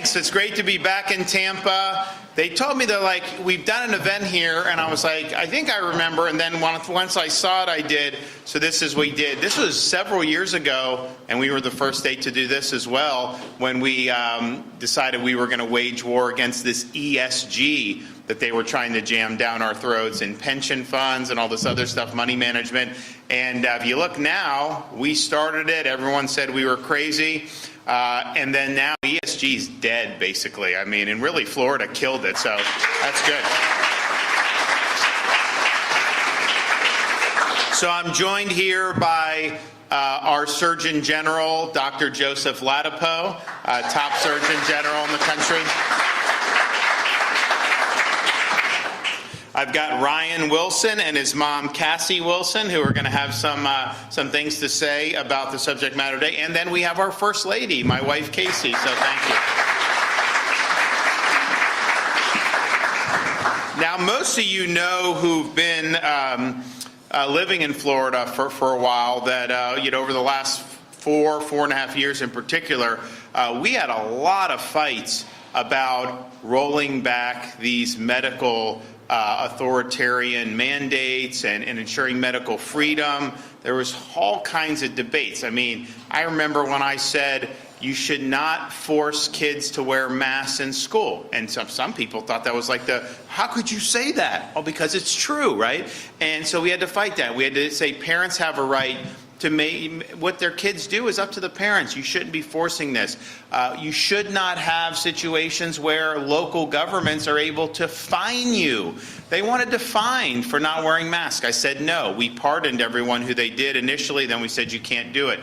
Thanks. It's great to be back in Tampa. They told me, they're like, we've done an event here, and I was like, I think I remember, and then once I saw it, I did. So this is what we did. This was several years ago, and we were the first state to do this as well, when we decided we were going to wage war against this ESG that they were trying to jam down our throats, in pension funds and all this other stuff, money management. And if you look now, we started it. Everyone said we were crazy. And then now ESG is dead, basically. I mean, and really Florida killed it, so that's good. So I'm joined here by our Surgeon General, Dr. Joseph Ladapo, top Surgeon General in the country. I've got Ryan Wilson and his mom, Cassie Wilson, who are going to have some things to say about the subject matter today. And then we have our First Lady, my wife, Casey. So thank you. Now, most of you know who've been living in Florida for a while that, over the last 4.5 years in particular, we had a lot of fights about rolling back these medical authoritarian mandates and ensuring medical freedom. There was all kinds of debates. I mean, I remember when I said you should not force kids to wear masks in school. And some people thought that was like how could you say that? Well, because it's true, right? And so we had to fight that. We had to say parents have a right to make what their kids do is up to the parents. You shouldn't be forcing this. You should not have situations where local governments are able to fine you. They wanted to fine for not wearing masks. I said no. We pardoned everyone who they did initially. Then we said you can't do it.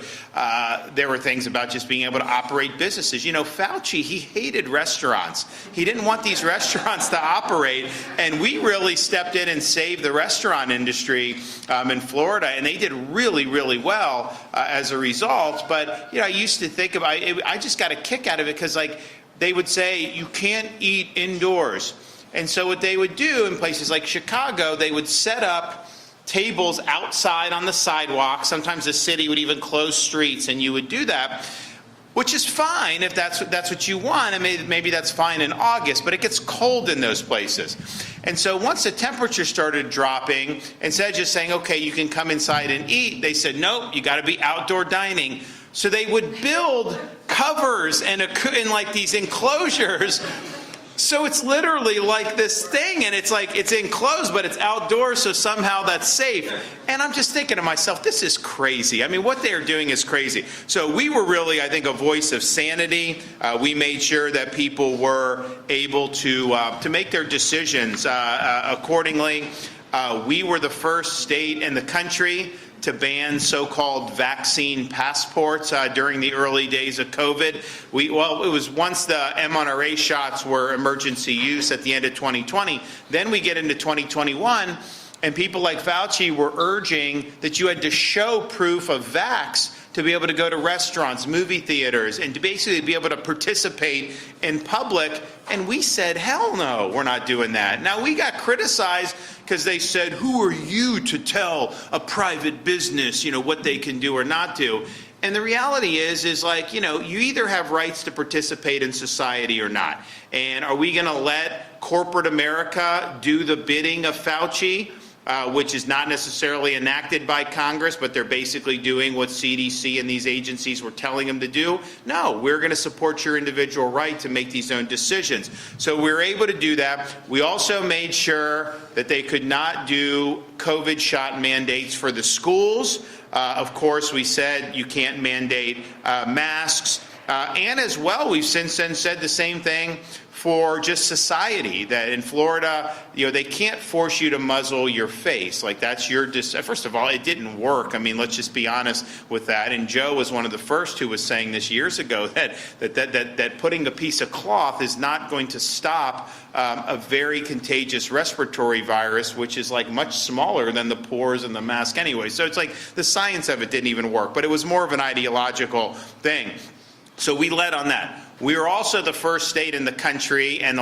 There were things about just being able to operate businesses. You know, Fauci, he hated restaurants. He didn't want these restaurants to operate. And we really stepped in and saved the restaurant industry in Florida. And they did really, really well as a result. But, I used to think about it. I just got a kick out of it because, they would say you can't eat indoors. And so what they would do in places like Chicago, they would set up tables outside on the sidewalk. Sometimes the city would even close streets, and you would do that, which is fine if that's what you want. And maybe that's fine in August, but it gets cold in those places. And so once the temperature started dropping, instead of just saying, okay, you can come inside and eat, they said, nope, you got to be outdoor dining. So they would build covers and like these enclosures. So it's literally like this thing, and it's like it's enclosed, but it's outdoors, so somehow that's safe. And I'm just thinking to myself, this is crazy. I mean, what they are doing is crazy. So we were really, I think, a voice of sanity. We made sure that people were able to make their decisions accordingly. We were the first state in the country to ban so-called vaccine passports during the early days of COVID. It was once the mRNA shots were emergency use at the end of 2020. Then we get into 2021, and people like Fauci were urging that you had to show proof of vax to be able to go to restaurants, movie theaters, and to basically be able to participate in public. And we said, hell no, we're not doing that. Now, we got criticized because they said, who are you to tell a private business, what they can do or not do? And the reality is you either have rights to participate in society or not. And are we going to let corporate America do the bidding of Fauci? Which is not necessarily enacted by Congress, but they're basically doing what CDC and these agencies were telling them to do? No, we're going to support your individual right to make these own decisions. So we were able to do that. We also made sure that they could not do COVID shot mandates for the schools. Of course, we said you can't mandate masks. And as well, we've since then said the same thing for just society, that in Florida, they can't force you to muzzle your face. Like, that's your first of all, it didn't work. I mean, let's just be honest with that. And Joe was one of the first who was saying this years ago that putting a piece of cloth is not going to stop a very contagious respiratory virus, which is like much smaller than the pores in the mask anyway. So it's like the science of it didn't even work, but it was more of an ideological thing. So we led on that. We were also the first state in the country, and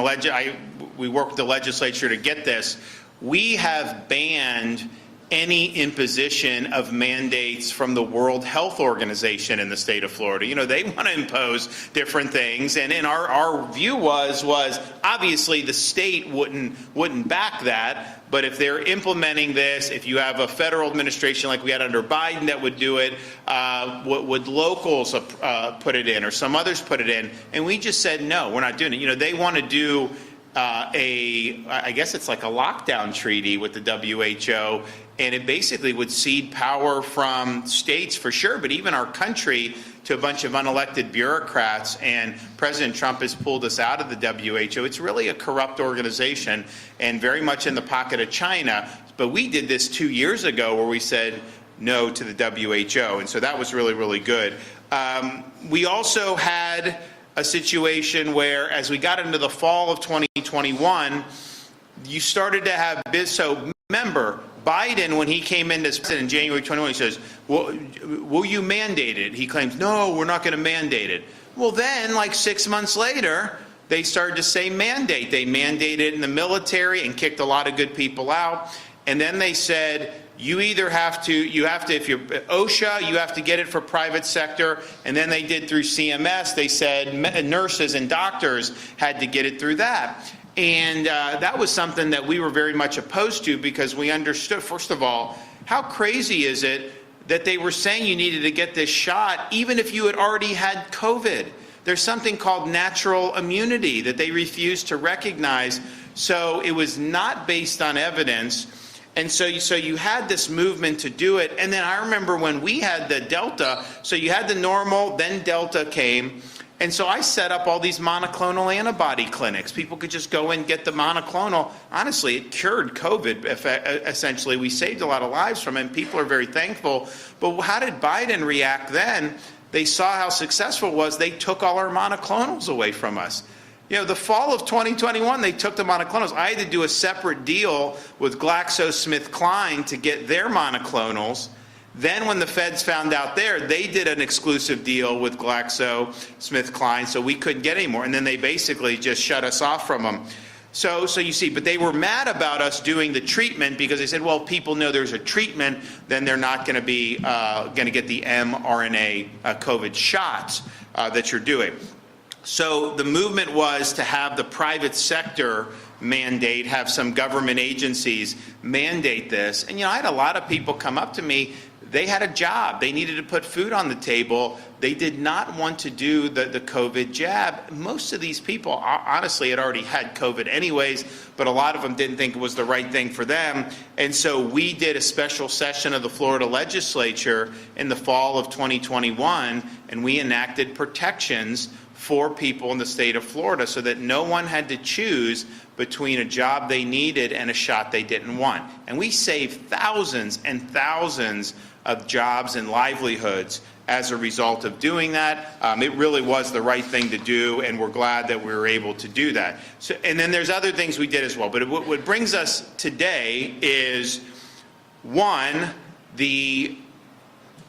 we worked with the legislature to get this. We have banned any imposition of mandates from the World Health Organization in the state of Florida. You know, they want to impose different things, and our view was obviously the state wouldn't back that. But if they're implementing this, if you have a federal administration like we had under Biden that would do it, would locals put it in, or some others put it in? And we just said, no, we're not doing it. You know, they want to do I guess it's like a lockdown treaty with the WHO, and it basically would cede power from states for sure, but even our country to a bunch of unelected bureaucrats, and President Trump has pulled us out of the WHO. It's really a corrupt organization and very much in the pocket of China. But we did this 2 years ago where we said no to the WHO, and so that was really, really good. We also had a situation where, as we got into the fall of 2021, you started to have so remember, Biden, when he came into in January 21, he says, well, will you mandate it? He claims, no, we're not going to mandate it. Well, then, like 6 months later, they started to say mandate. They mandated it in the military and kicked a lot of good people out. And then they said, you have to, if you're OSHA, you have to get it for private sector. And then they did through CMS. They said nurses and doctors had to get it through that. And that was something that we were very much opposed to, because we understood, first of all, how crazy is it that they were saying you needed to get this shot even if you had already had COVID? There's something called natural immunity that they refused to recognize. So it was not based on evidence. And so you had this movement to do it. And then I remember when we had the Delta, so you had the normal, then Delta came. And so I set up all these monoclonal antibody clinics. People could just go and get the monoclonal. Honestly, it cured COVID, essentially. We saved a lot of lives from it, and people are very thankful. But how did Biden react then? They saw how successful it was. They took all our monoclonals away from us. You know, the fall of 2021, they took the monoclonals. I had to do a separate deal with GlaxoSmithKline to get their monoclonals. Then when the feds found out they did an exclusive deal with GlaxoSmithKline, so we couldn't get any more. And then they basically just shut us off from them. So you see, but they were mad about us doing the treatment, because they said, well, if people know there's a treatment, then they're not going to be going to get the mRNA COVID shots that you're doing. So the movement was to have the private sector mandate, have some government agencies mandate this. And, you know, I had a lot of people come up to me. They had a job. They needed to put food on the table. They did not want to do the COVID jab. Most of these people, honestly, had already had COVID anyways, but a lot of them didn't think it was the right thing for them. And so we did a special session of the Florida legislature in the fall of 2021, and we enacted protections for people in the state of Florida so that no one had to choose between a job they needed and a shot they didn't want. And we saved thousands and thousands of jobs and livelihoods as a result of doing that. It really was the right thing to do, and we're glad that we were able to do that. So, and then there's other things we did as well. But what brings us today is, one, the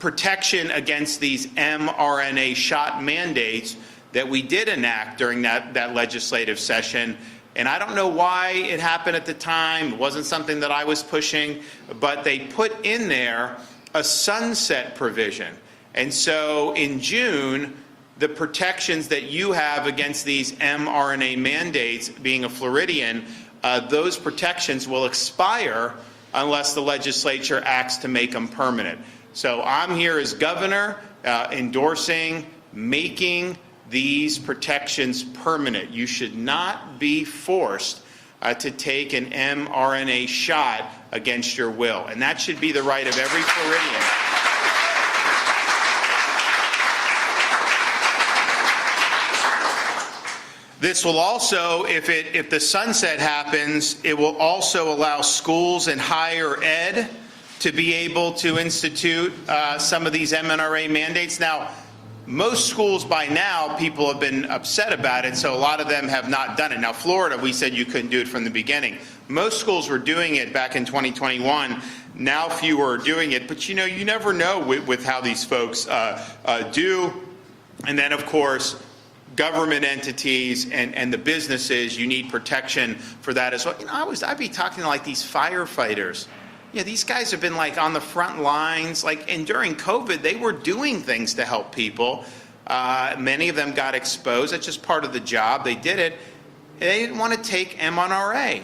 protection against these mRNA shot mandates that we did enact during that legislative session. And I don't know why it happened at the time. It wasn't something that I was pushing, but they put in there a sunset provision. And so in June, the protections that you have against these mRNA mandates, being a Floridian, those protections will expire unless the legislature acts to make them permanent. So I'm here as governor endorsing making these protections permanent. You should not be forced to take an mRNA shot against your will. And that should be the right of every Floridian. This will also, if the sunset happens, it will also allow schools and higher ed to be able to institute some of these mRNA mandates. Now, most schools by now, people have been upset about it, so a lot of them have not done it. Now, Florida, we said you couldn't do it from the beginning. Most schools were doing it back in 2021. Now fewer are doing it, but you know, you never know with how these folks do. And then, of course, government entities and the businesses, you need protection for that as well. You know, I'd be talking to like these firefighters. these guys have been like on the front lines, and during COVID, they were doing things to help people. Many of them got exposed. That's just part of the job. They did it. They didn't want to take mRNA.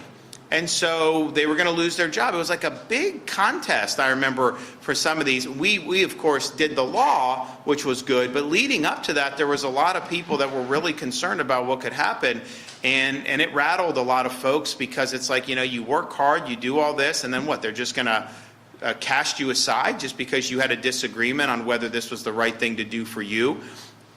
And so they were going to lose their job. It was like a big contest, I remember, for some of these. We of course, did the law, which was good. But leading up to that, there was a lot of people that were really concerned about what could happen. And it rattled a lot of folks because it's like, you work hard, you do all this, and then what? They're just going to cast you aside just because you had a disagreement on whether this was the right thing to do for you.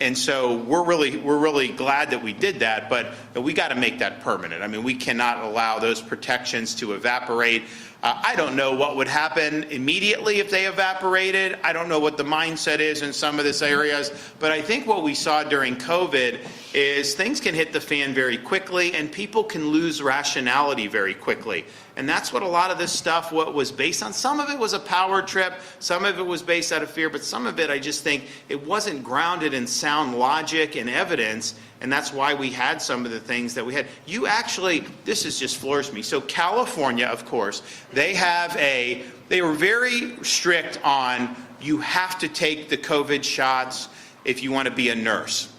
And so we're really glad that we did that, but we got to make that permanent. I mean, we cannot allow those protections to evaporate. I don't know what would happen immediately if they evaporated. I don't know what the mindset is in some of these areas, but I think what we saw during COVID is things can hit the fan very quickly and people can lose rationality very quickly. And that's what a lot of this stuff was based on. Some of it was a power trip, some of it was based out of fear, but some of it I just think it wasn't grounded in sound logic and evidence, and that's why we had some of the things that we had. This is just floors me. So California, of course, they were very strict on you have to take the COVID shots if you want to be a nurse.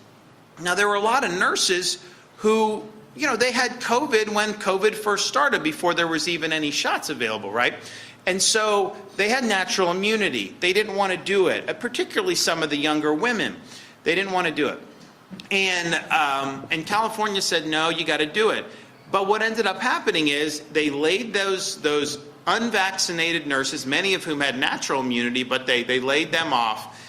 Now, there were a lot of nurses who, they had COVID when COVID first started, before there was even any shots available, right? And so they had natural immunity. They didn't want to do it, particularly some of the younger women. They didn't want to do it. And California said, no, you got to do it. But what ended up happening is they laid those unvaccinated nurses, many of whom had natural immunity, but they laid them off.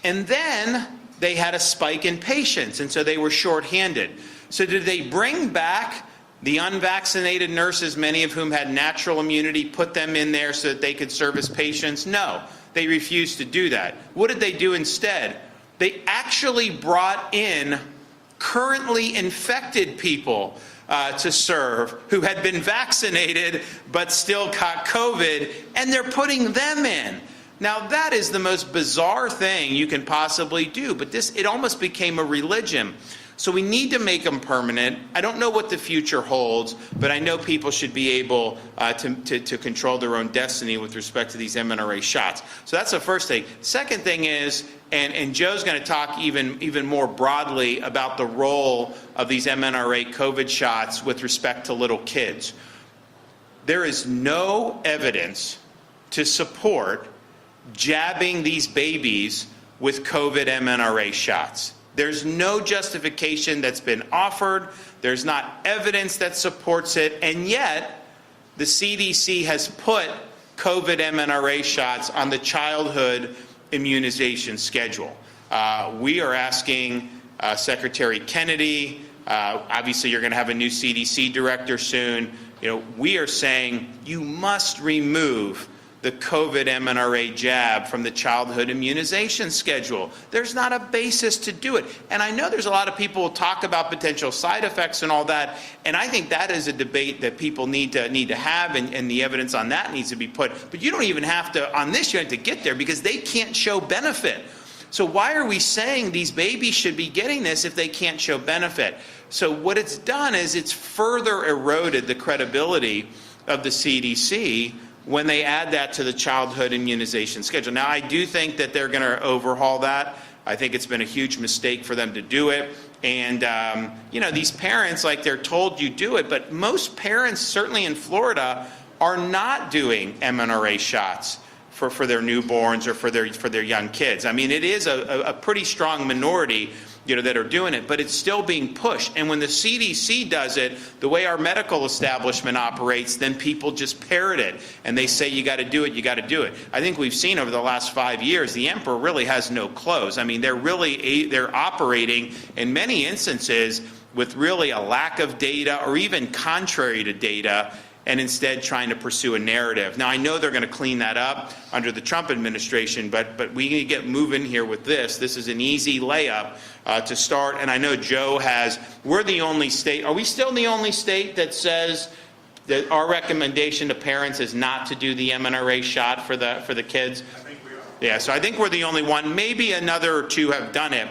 And then they had a spike in patients, and so they were shorthanded. So did they bring back the unvaccinated nurses, many of whom had natural immunity, put them in there so that they could service patients? No, they refused to do that. What did they do instead? They actually brought in currently infected people to serve who had been vaccinated but still caught COVID, and they're putting them in. Now, that is the most bizarre thing you can possibly do, but it almost became a religion. So we need to make them permanent. I don't know what the future holds, but I know people should be able to control their own destiny with respect to these mRNA shots. So that's the first thing. Second thing is, and Joe's going to talk even more broadly about the role of these mRNA COVID shots with respect to little kids. There is no evidence to support jabbing these babies with COVID mRNA shots. There's no justification that's been offered. There's not evidence that supports it. And yet, the CDC has put COVID mRNA shots on the childhood immunization schedule. We are asking Secretary Kennedy, obviously you're going to have a new CDC director soon. We are saying you must remove the COVID mRNA jab from the childhood immunization schedule. There's not a basis to do it. And I know there's a lot of people who talk about potential side effects and all that, and I think that is a debate that people need to have, and the evidence on that needs to be put. But you don't even have to, on this, you have to get there because they can't show benefit. So why are we saying these babies should be getting this if they can't show benefit? So what it's done is it's further eroded the credibility of the CDC when they add that to the childhood immunization schedule. Now, I do think that they're going to overhaul that. I think it's been a huge mistake for them to do it. And, these parents, they're told you do it, but most parents, certainly in Florida, are not doing mRNA shots for their newborns or for their young kids. I mean, it is a pretty strong minority that are doing it, but it's still being pushed. And when the CDC does it, the way our medical establishment operates, then people just parrot it and they say, you got to do it, you got to do it. I think we've seen over the last 5 years, the emperor really has no clothes. I mean, they're operating in many instances with really a lack of data or even contrary to data, and instead trying to pursue a narrative. Now, I know they're going to clean that up under the Trump administration, but we need to get moving here with this. This is an easy layup to start, and I know Joe we're the only state, are we still the only state that says that our recommendation to parents is not to do the mRNA shot for the kids? I think we are. Yeah, so I think we're the only one. Maybe another or two have done it,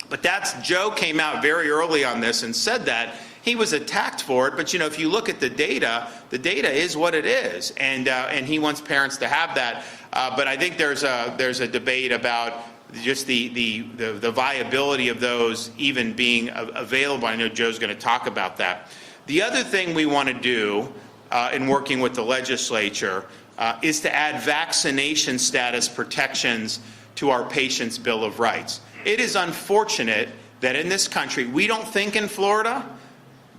but Joe came out very early on this and said that. He was attacked for it, but if you look at the data is what it is, and he wants parents to have that. But I think there's a debate about just the viability of those even being available. I know Joe's going to talk about that. The other thing we want to do in working with the legislature is to add vaccination status protections to our Patients' Bill of Rights. It is unfortunate that in this country, we don't think in Florida,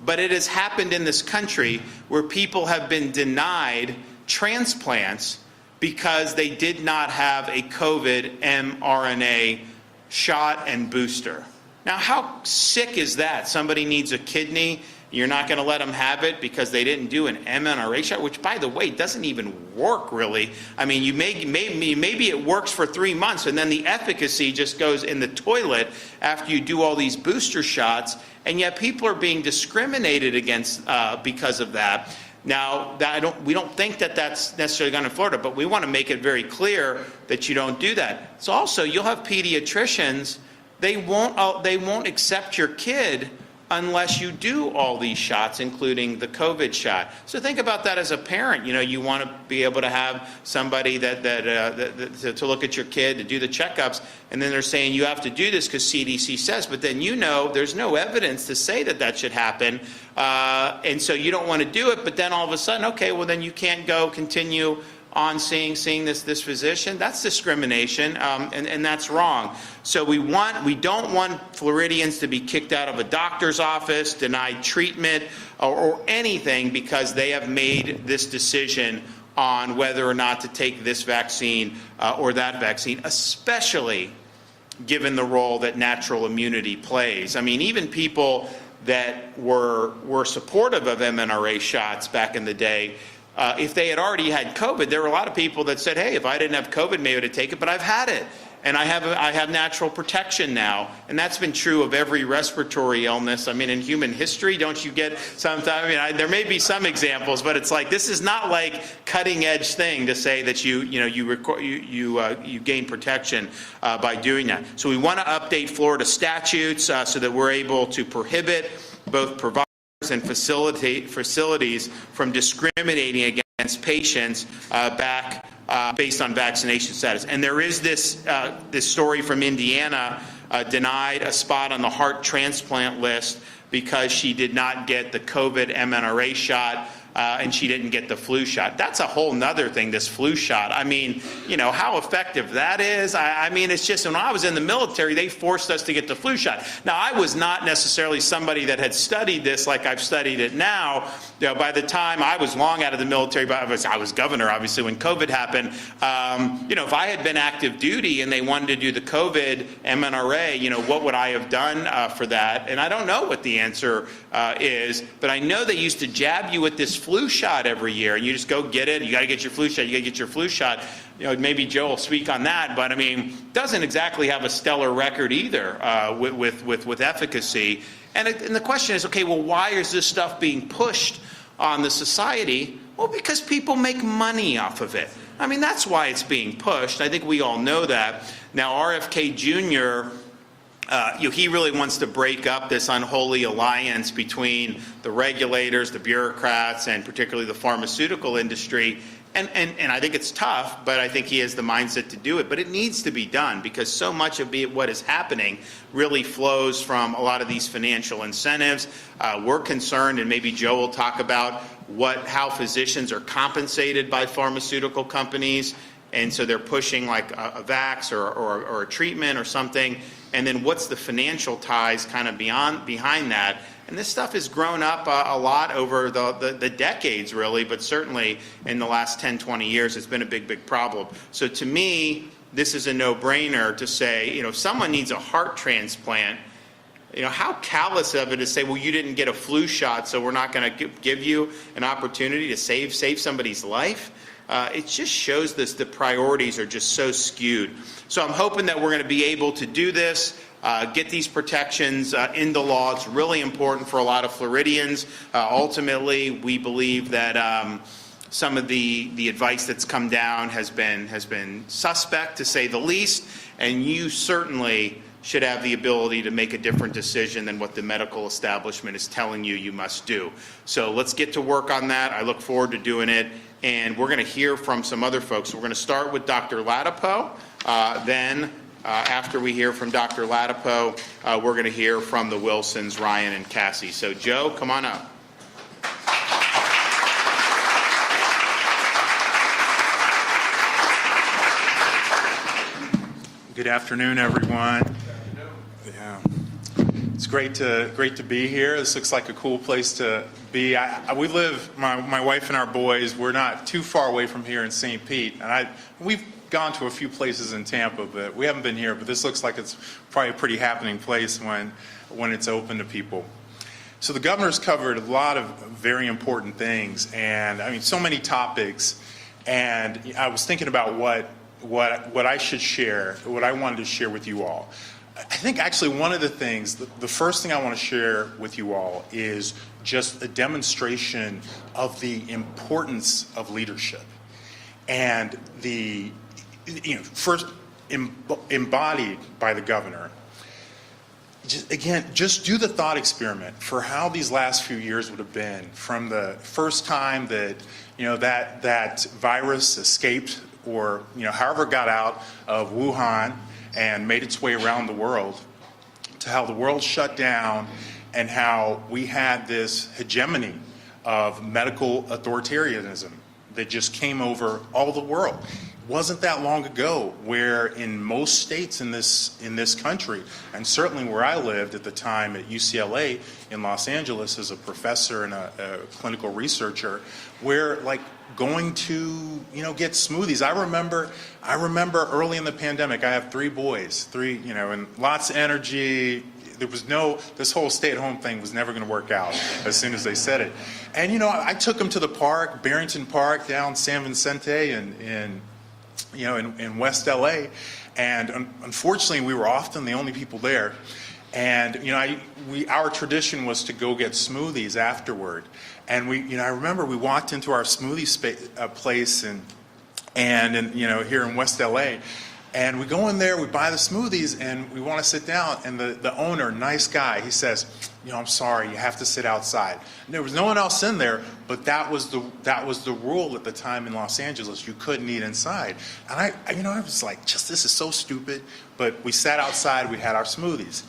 but it has happened in this country where people have been denied transplants because they did not have a COVID mRNA shot and booster. Now, how sick is that? Somebody needs a kidney, you're not going to let them have it because they didn't do an mRNA shot, which, by the way, doesn't even work, really. I mean, maybe it works for 3 months, and then the efficacy just goes in the toilet after you do all these booster shots, and yet people are being discriminated against because of that. Now, we don't think that that's necessarily going to Florida, but we want to make it very clear that you don't do that. So also, you'll have pediatricians, they won't accept your kid unless you do all these shots, including the COVID shot. So think about that as a parent. You want to be able to have somebody to look at your kid, to do the checkups, and then they're saying you have to do this because CDC says, but then there's no evidence to say that should happen, and so you don't want to do it, but then all of a sudden, okay, well then you can't continue on seeing this physician. That's discrimination, and that's wrong. So we don't want Floridians to be kicked out of a doctor's office, denied treatment, or anything because they have made this decision on whether or not to take this vaccine or that vaccine, especially given the role that natural immunity plays. I mean, even people that were supportive of mRNA shots back in the day, if they had already had COVID, there were a lot of people that said, hey, if I didn't have COVID, maybe I would take it, but I've had it. And I have natural protection now. And that's been true of every respiratory illness. I mean, in human history, don't you get sometimes, there may be some examples, but it's like, this is not like cutting edge thing to say that you gain protection by doing that. So we want to update Florida statutes so that we're able to prohibit both providers and facilities from discriminating against patients based on vaccination status. And there is this story from Indiana, denied a spot on the heart transplant list because she did not get the COVID mRNA shot, and she didn't get the flu shot. That's a whole nother thing, this flu shot. I mean, how effective that is. I mean, it's just, when I was in the military, they forced us to get the flu shot. Now, I was not necessarily somebody that had studied this like I've studied it now. By the time I was long out of the military, but I was governor, obviously, when COVID happened. If I had been active duty and they wanted to do the COVID mRNA, what would I have done for that? And I don't know what the answer is, but I know they used to jab you with this flu shot every year, and you just go get it. You got to get your flu shot. You got to get your flu shot. Maybe Joe will speak on that, but I mean, doesn't exactly have a stellar record either with efficacy. And the question is, okay, well, why is this stuff being pushed on the society? Well, because people make money off of it. I mean, that's why it's being pushed. I think we all know that. Now, RFK Jr., he really wants to break up this unholy alliance between the regulators, the bureaucrats, and particularly the pharmaceutical industry. And I think it's tough, but I think he has the mindset to do it. But it needs to be done because so much of what is happening really flows from a lot of these financial incentives. We're concerned, and maybe Joe will talk about how physicians are compensated by pharmaceutical companies. And so they're pushing like a vax or a treatment or something. And then what's the financial ties kind of behind that? And this stuff has grown up a lot over the decades, really, but certainly in the last 10, 20 years, it's been a big, big problem. So to me, this is a no-brainer to say, if someone needs a heart transplant, how callous of it to say, well, you didn't get a flu shot, so we're not going to give you an opportunity to save somebody's life. It just shows the priorities are just so skewed. So I'm hoping that we're going to be able to do this, get these protections into law. It's really important for a lot of Floridians. Ultimately, we believe that some of the advice that's come down has been suspect, to say the least, and you certainly should have the ability to make a different decision than what the medical establishment is telling you you must do. So let's get to work on that. I look forward to doing it. And we're going to hear from some other folks. We're going to start with Dr. Ladapo. After we hear from Dr. Ladapo, we're going to hear from the Wilsons, Ryan and Cassie. So Joe, come on up. Good afternoon, everyone. Yeah, it's great to be here. This looks like a cool place to be. We live, my wife and our boys. We're not too far away from here in St. Pete, and we've gone to a few places in Tampa, but we haven't been here. But this looks like it's probably a pretty happening place when it's open to people. So the governor's covered a lot of very important things, and I mean so many topics. And I was thinking about what I should share, what I wanted to share with you all. I think actually one of the things, the first thing I want to share with you all is just a demonstration of the importance of leadership and the, first embodied by the governor. Just do the thought experiment for how these last few years would have been from the first time that, that virus escaped or however got out of Wuhan and made its way around the world, to how the world shut down and how we had this hegemony of medical authoritarianism that just came over all the world. It wasn't that long ago where in most states in this country, and certainly where I lived at the time at UCLA in Los Angeles as a professor and a clinical researcher, where like going to get smoothies. I remember early in the pandemic. I have three boys, and lots of energy. There was this whole stay-at-home thing was never going to work out as soon as they said it. And I took them to the park, Barrington Park down San Vicente in West LA, and unfortunately we were often the only people there. And our tradition was to go get smoothies afterward. And I remember we walked into our smoothie place and here in West LA, and we go in there, we buy the smoothies, and we want to sit down. And the owner, nice guy, he says, I'm sorry, you have to sit outside. And there was no one else in there, but that was the rule at the time in Los Angeles. You couldn't eat inside. And I was like, this is so stupid. But we sat outside, we had our smoothies.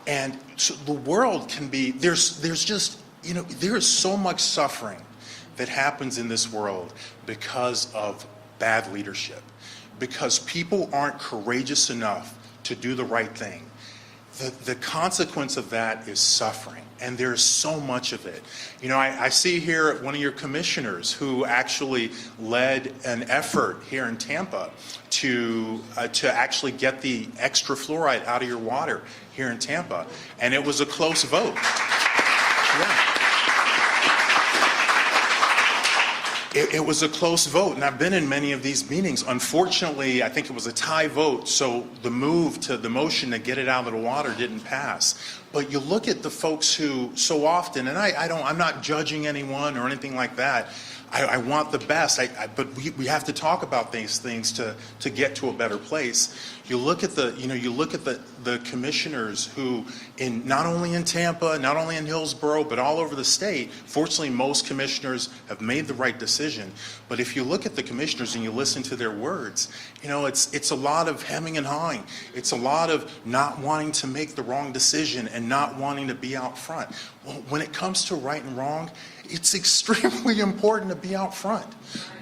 And so the world can be, there is so much suffering that happens in this world because of bad leadership, because people aren't courageous enough to do the right thing. The consequence of that is suffering, and there's so much of it. I see here one of your commissioners who actually led an effort here in Tampa to actually get the extra fluoride out of your water here in Tampa, and it was a close vote. Yeah. It was a close vote, and I've been in many of these meetings. Unfortunately, I think it was a tie vote, so the motion to get it out of the water didn't pass. But you look at the folks who so often, and I'm not judging anyone or anything like that. I want the best, but we have to talk about these things to get to a better place. You look at the commissioners who, not only in Tampa, not only in Hillsborough, but all over the state. Fortunately, most commissioners have made the right decision. But if you look at the commissioners and you listen to their words, it's a lot of hemming and hawing. It's a lot of not wanting to make the wrong decision and not wanting to be out front. Well, when it comes to right and wrong, it's extremely important to be out front.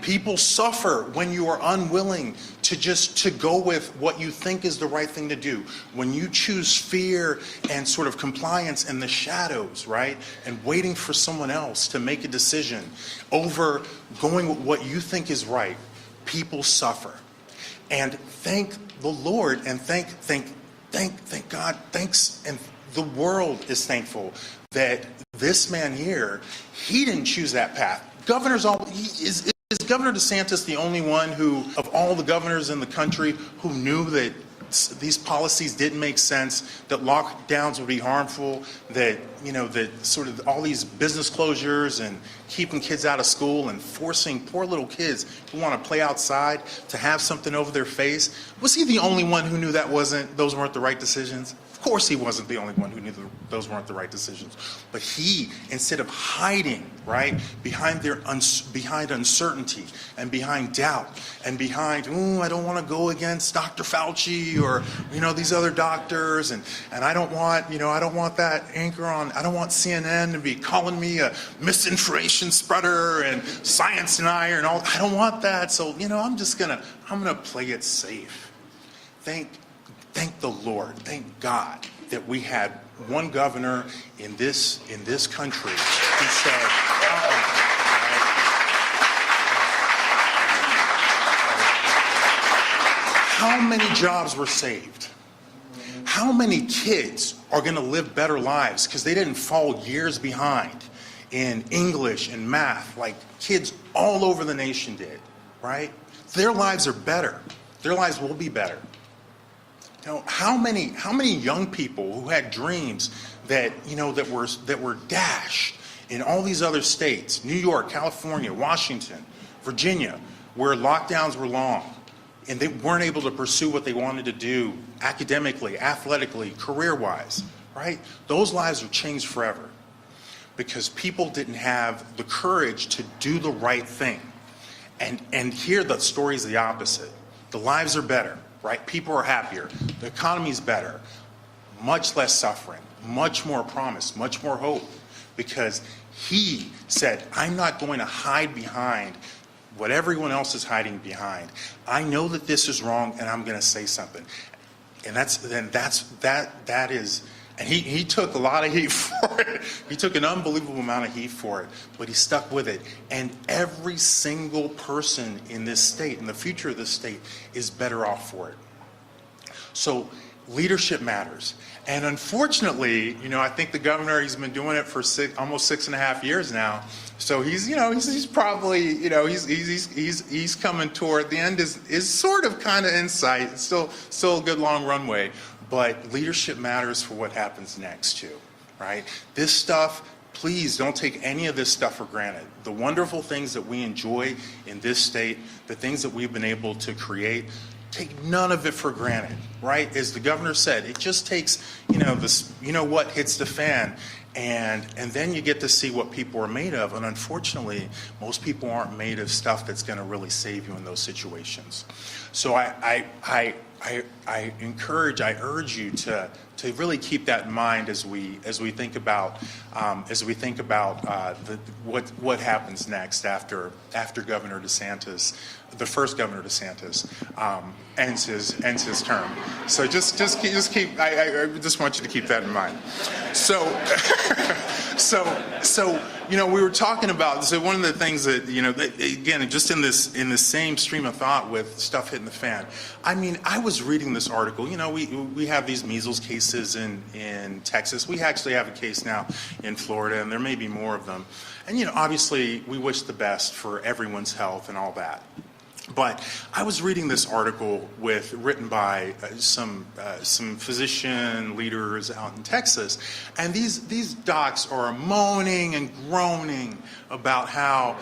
People suffer when you are unwilling to go with what you think is the right thing to do. When you choose fear and sort of compliance in the shadows, right? And waiting for someone else to make a decision over going with what you think is right, people suffer. And thank the Lord and thank God, thanks, and the world is thankful that this man here, he didn't choose that path. Is Governor DeSantis the only one who, of all the governors in the country, who knew that these policies didn't make sense, that lockdowns would be harmful, that, that sort of all these business closures and keeping kids out of school and forcing poor little kids who want to play outside to have something over their face. Was he the only one who knew those weren't the right decisions? Of course he wasn't the only one who knew those weren't the right decisions. But he, instead of hiding, right, behind uncertainty and behind doubt and behind, I don't want to go against Dr. Fauci or, these other doctors, and I don't want, I don't want that anchor on, I don't want CNN to be calling me a misinformation spreader and science denier and all. I don't want that. So, I'm gonna play it safe. Thank the Lord, thank God that we had one governor in this country who said, how many jobs were saved? How many kids are going to live better lives because they didn't fall years behind in English and math like kids all over the nation did, right? Their lives are better. Their lives will be better. How many young people who had dreams that were dashed in all these other states, New York, California, Washington, Virginia, where lockdowns were long and they weren't able to pursue what they wanted to do academically, athletically, career-wise, right? Those lives are changed forever because people didn't have the courage to do the right thing. And here the story is the opposite. The lives are better. Right? People are happier. The economy's better. Much less suffering. Much more promise. Much more hope. Because he said, I'm not going to hide behind what everyone else is hiding behind. I know that this is wrong, and I'm going to say something. And that is. And he took a lot of heat for it. He took an unbelievable amount of heat for it, but he stuck with it. And every single person in this state, in the future of this state, is better off for it. So leadership matters. And unfortunately, I think the governor, he's been doing it for almost 6.5 years now. So he's probably, he's coming toward the end is sort of kind of in sight. It's still a good long runway. But leadership matters for what happens next too, right? This stuff, please don't take any of this stuff for granted. The wonderful things that we enjoy in this state, the things that we've been able to create, take none of it for granted, right? As the governor said, it just takes, what hits the fan, and then you get to see what people are made of. And unfortunately, most people aren't made of stuff that's going to really save you in those situations. So I urge you to really keep that in mind as we think about what happens next after Governor DeSantis, the first Governor DeSantis, ends his term. So just keep. I just want you to keep that in mind. So we were talking about. So one of the things that again, just in the same stream of thought with stuff hitting the fan. I mean, I was reading this article. We have these measles cases in Texas. We actually have a case now in Florida, and there may be more of them. And obviously, we wish the best for everyone's health and all that. But I was reading this article written by some physician leaders out in Texas, and these docs are moaning and groaning about how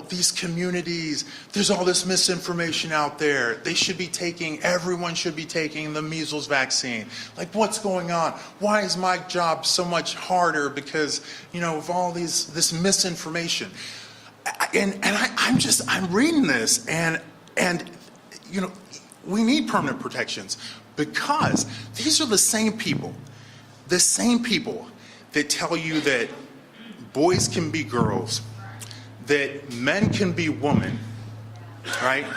these communities, there's all this misinformation out there. Everyone should be taking the measles vaccine. Like, what's going on? Why is my job so much harder because of all this misinformation? I'm reading this and we need permanent protections because these are the same people that tell you that boys can be girls, that men can be women, right?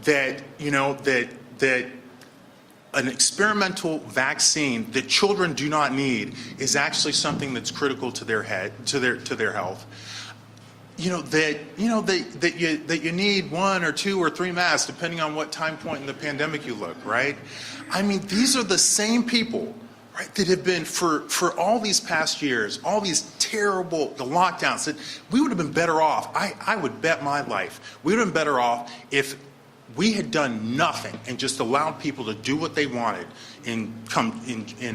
That an experimental vaccine that children do not need is actually something that's critical to their health. That you need 1 or 2 or 3 masks depending on what time point in the pandemic you look, right? I mean, these are the same people, right, that have been for all these past years, all these the lockdowns, that we would have been better off. I would bet my life we would have been better off if we had done nothing and just allowed people to do what they wanted in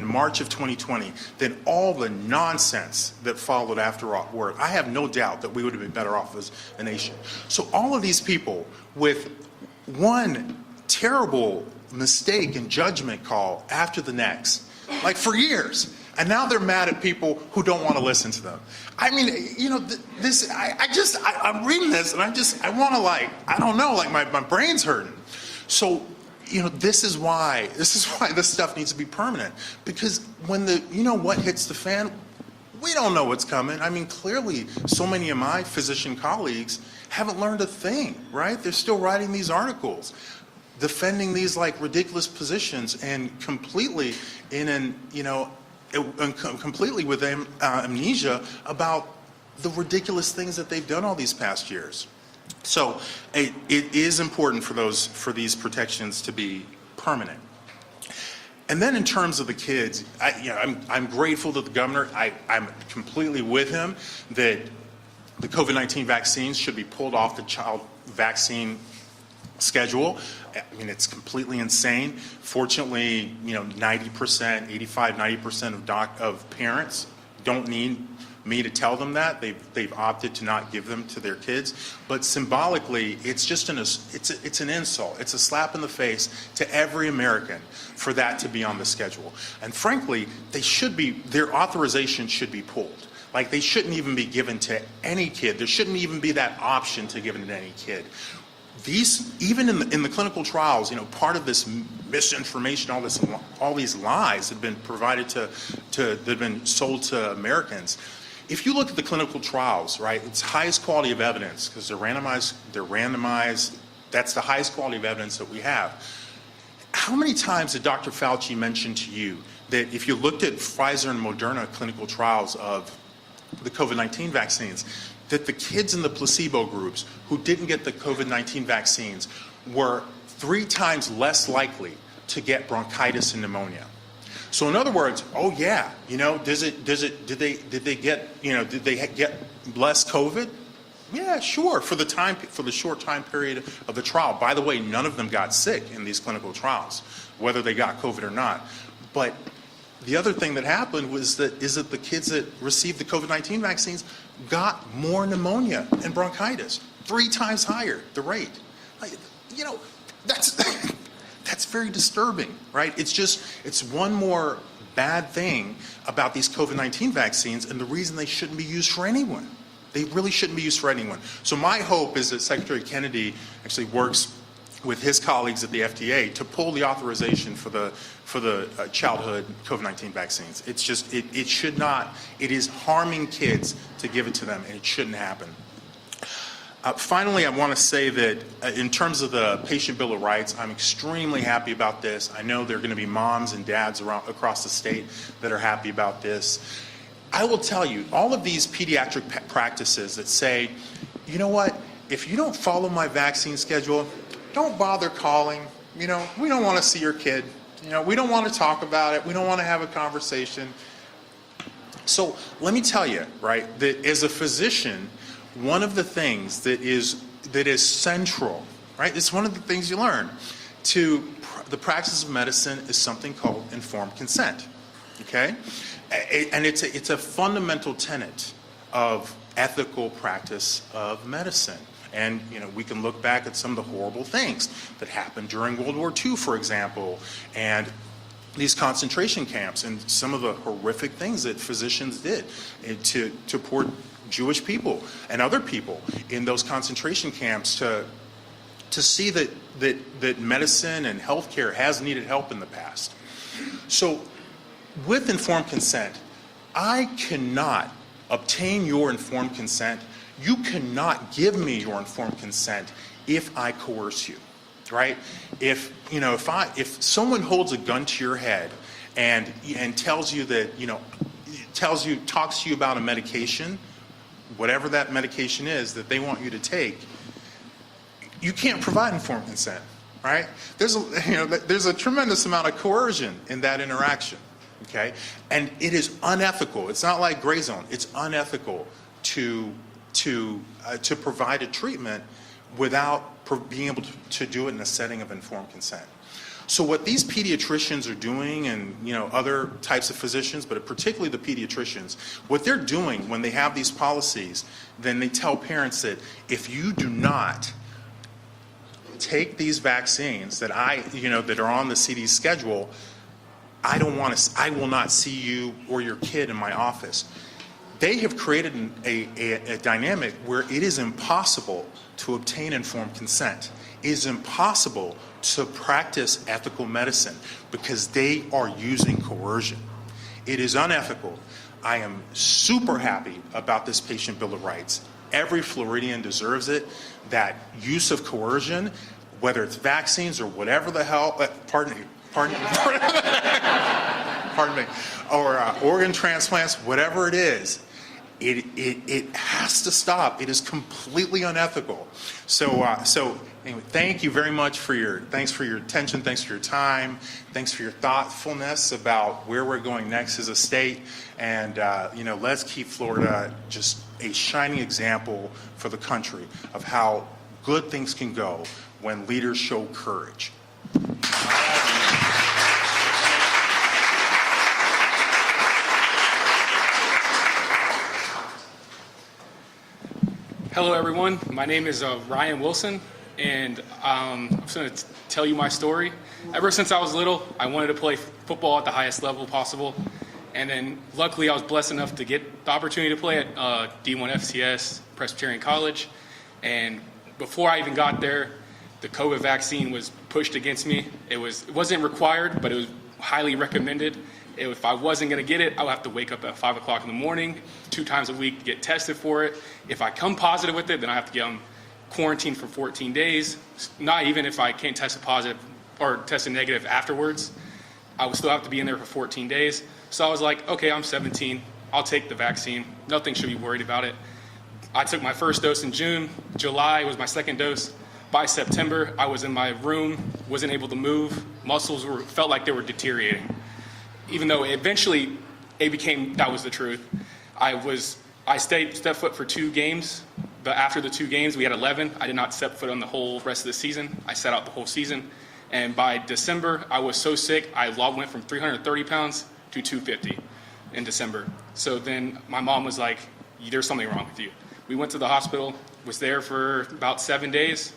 March of 2020, then all the nonsense that followed afterward, I have no doubt that we would have been better off as a nation. So all of these people with one terrible mistake and judgment call after the next, like for years. And now they're mad at people who don't want to listen to them. I mean, you know, I'm reading this and I want to I don't know, my brain's hurting. So, you know, this is why this stuff needs to be permanent. Because when what hits the fan, we don't know what's coming. I mean, clearly, so many of my physician colleagues haven't learned a thing, right? They're still writing these articles, defending these ridiculous positions and completely completely with amnesia about the ridiculous things that they've done all these past years. So it is important for these protections to be permanent. And then in terms of the kids, I'm grateful to the governor. I'm completely with him that the COVID-19 vaccines should be pulled off the child vaccine schedule. I mean, it's completely insane. Fortunately, 90%, 85, 90% of parents don't need me to tell them that. They've opted to not give them to their kids. But symbolically, it's just it's an insult. It's a slap in the face to every American for that to be on the schedule. And frankly, their authorization should be pulled. They shouldn't even be given to any kid. There shouldn't even be that option to give it to any kid. Even in the clinical trials, part of this misinformation, all these lies have been provided they've been sold to Americans. If you look at the clinical trials, right, it's highest quality of evidence because they're randomized. That's the highest quality of evidence that we have. How many times did Dr. Fauci mention to you that if you looked at Pfizer and Moderna clinical trials of the COVID-19 vaccines, that the kids in the placebo groups who didn't get the COVID-19 vaccines were 3 times less likely to get bronchitis and pneumonia? So in other words, did they get less COVID? Yeah, sure, for the short time period of the trial. By the way, none of them got sick in these clinical trials, whether they got COVID or not. But the other thing that happened is that the kids that received the COVID-19 vaccines got more pneumonia and bronchitis, 3 times higher the rate. That's very disturbing, right? It's one more bad thing about these COVID-19 vaccines and the reason they shouldn't be used for anyone. They really shouldn't be used for anyone. So my hope is that Secretary Kennedy actually works with his colleagues at the FDA to pull the authorization for the childhood COVID-19 vaccines. It should not. It is harming kids to give it to them, and it shouldn't happen. Finally, I want to say that in terms of the Patient Bill of Rights, I'm extremely happy about this. I know there are going to be moms and dads across the state that are happy about this. I will tell you, all of these pediatric practices that say, you know what, if you don't follow my vaccine schedule, don't bother calling. We don't want to see your kid. We don't want to talk about it. We don't want to have a conversation. So let me tell you, right, that as a physician, one of the things that is central, right, it's one of the things you learn to the practice of medicine is something called informed consent, okay? And it's a fundamental tenet of ethical practice of medicine. And, we can look back at some of the horrible things that happened during World War II, for example, and these concentration camps and some of the horrific things that physicians did to poor Jewish people and other people in those concentration camps to see that medicine and healthcare has needed help in the past. So with informed consent, I cannot obtain your informed consent. You cannot give me your informed consent if I coerce you, right? If someone holds a gun to your head and tells you that, talks to you about a medication, whatever that medication is that they want you to take, you can't provide informed consent, right? There's a tremendous amount of coercion in that interaction, okay? And it is unethical. It's not like gray zone. It's unethical to provide a treatment without being able to do it in a setting of informed consent. So what these pediatricians are doing, and other types of physicians, but particularly the pediatricians, what they're doing when they have these policies, then they tell parents that if you do not take these vaccines that that are on the CD's schedule, I will not see you or your kid in my office. They have created a dynamic where it is impossible to obtain informed consent. It is impossible to practice ethical medicine because they are using coercion. It is unethical. I am super happy about this patient bill of rights. Every Floridian deserves it. That use of coercion, whether it's vaccines or whatever the hell, pardon me, or organ transplants, whatever it is, it has to stop. It is completely unethical. So anyway, thank you very much thanks for your attention, thanks for your time, thanks for your thoughtfulness about where we're going next as a state, and let's keep Florida just a shining example for the country of how good things can go when leaders show courage. Hello, everyone. My name is Ryan Wilson, and I'm just going to tell you my story. Ever since I was little, I wanted to play football at the highest level possible, and then luckily I was blessed enough to get the opportunity to play at D1 FCS Presbyterian College, and before I even got there, the COVID vaccine was pushed against me. It wasn't required, but it was highly recommended. If I wasn't going to get it, I would have to wake up at 5 o'clock in the morning, 2 times a week, to get tested for it. If I come positive with it, then I have to get quarantined for 14 days. Not even if I can't test positive or test negative afterwards, I would still have to be in there for 14 days. So I was like, okay, I'm 17. I'll take the vaccine. Nothing should be worried about it. I took my first dose in June. July was my second dose. By September, I was in my room, wasn't able to move. Muscles felt like they were deteriorating. Even though eventually it became that was the truth. I stepped foot for 2 games, but after the 2 games we had 11. I did not step foot on the whole rest of the season. I sat out the whole season, and by December I was so sick I went from 330 pounds to 250 in December. So then my mom was like, "There's something wrong with you." We went to the hospital, was there for about 7 days,